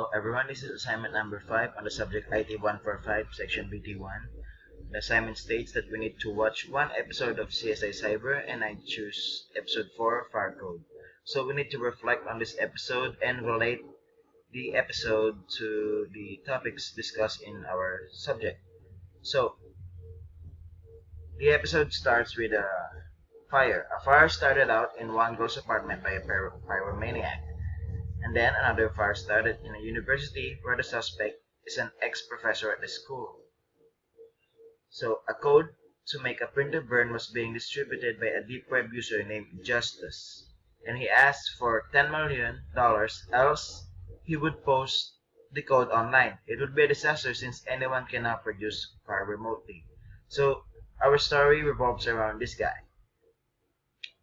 Hello everyone, this is assignment number 5 on the subject IT145 section BT1. The assignment states that we need to watch one episode of CSI Cyber and I choose episode 4, Fire Code. So we need to reflect on this episode and relate the episode to the topics discussed in our subject. So the episode starts with a fire. A fire started out in one girl's apartment by a pyromaniac. And then another fire started in a university where the suspect is an ex-professor at the school. So a code to make a printer burn was being distributed by a deep web user named Justice. And he asked for $10 million else he would post the code online. It would be a disaster since anyone can now produce fire remotely. So our story revolves around this guy,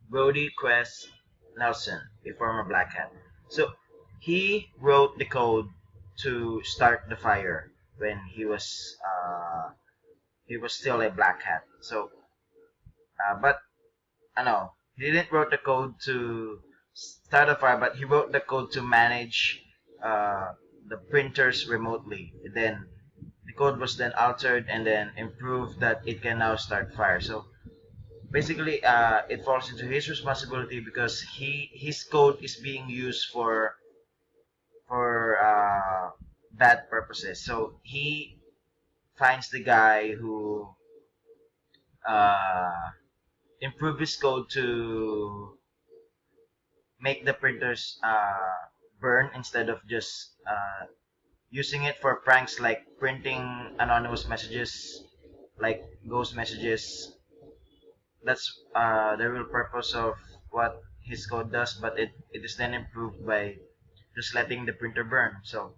Brody Quest Nelson, a former black hat. So he wrote the code to start the fire when he was still a black hat. So, but no, he didn't wrote the code to start a fire, but he wrote the code to manage the printers remotely. Then the code was then altered and then improved that it can now start fire. So basically, it falls into his responsibility because his code is being used for bad purposes. So he finds the guy who improved his code to make the printers burn instead of just using it for pranks like printing anonymous messages, like ghost messages. That's the real purpose of what his code does, but it is then improved by just letting the printer burn. So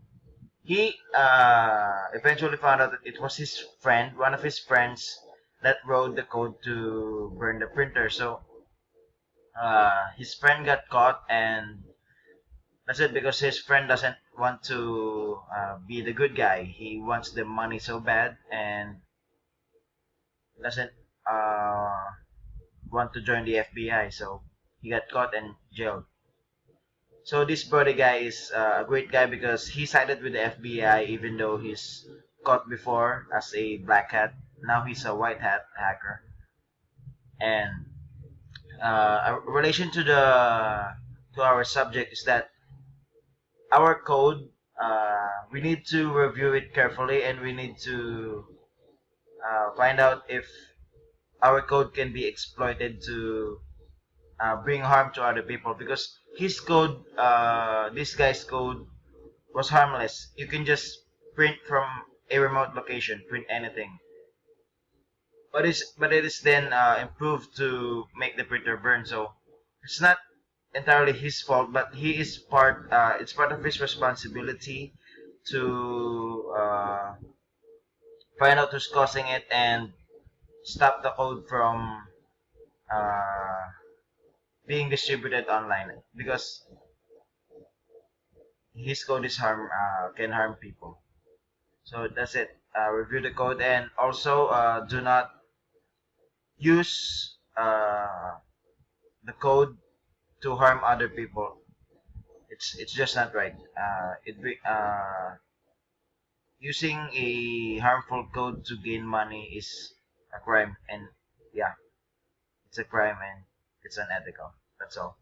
he eventually found out that it was his friend, one of his friends, that wrote the code to burn the printer. So his friend got caught, and that's it, because his friend doesn't want to be the good guy. He wants the money so bad and doesn't want to join the FBI. So he got caught and jailed. So this Brody guy is a great guy because he sided with the FBI even though he's caught before as a black hat. Now he's a white hat hacker. And a relation to our subject is that our code, we need to review it carefully, and we need to find out if our code can be exploited to bring harm to other people, because his code, this guy's code, was harmless. You can just print from a remote location, print anything. But it is then improved to make the printer burn. So it's not entirely his fault, but he is part. It's part of his responsibility to find out who's causing it and stop the code from being distributed online, because his code is can harm people. So that's it. Review the code, and also do not use the code to harm other people. It's just not right. Using a harmful code to gain money is a crime, and yeah, it's a crime and it's unethical. That's all.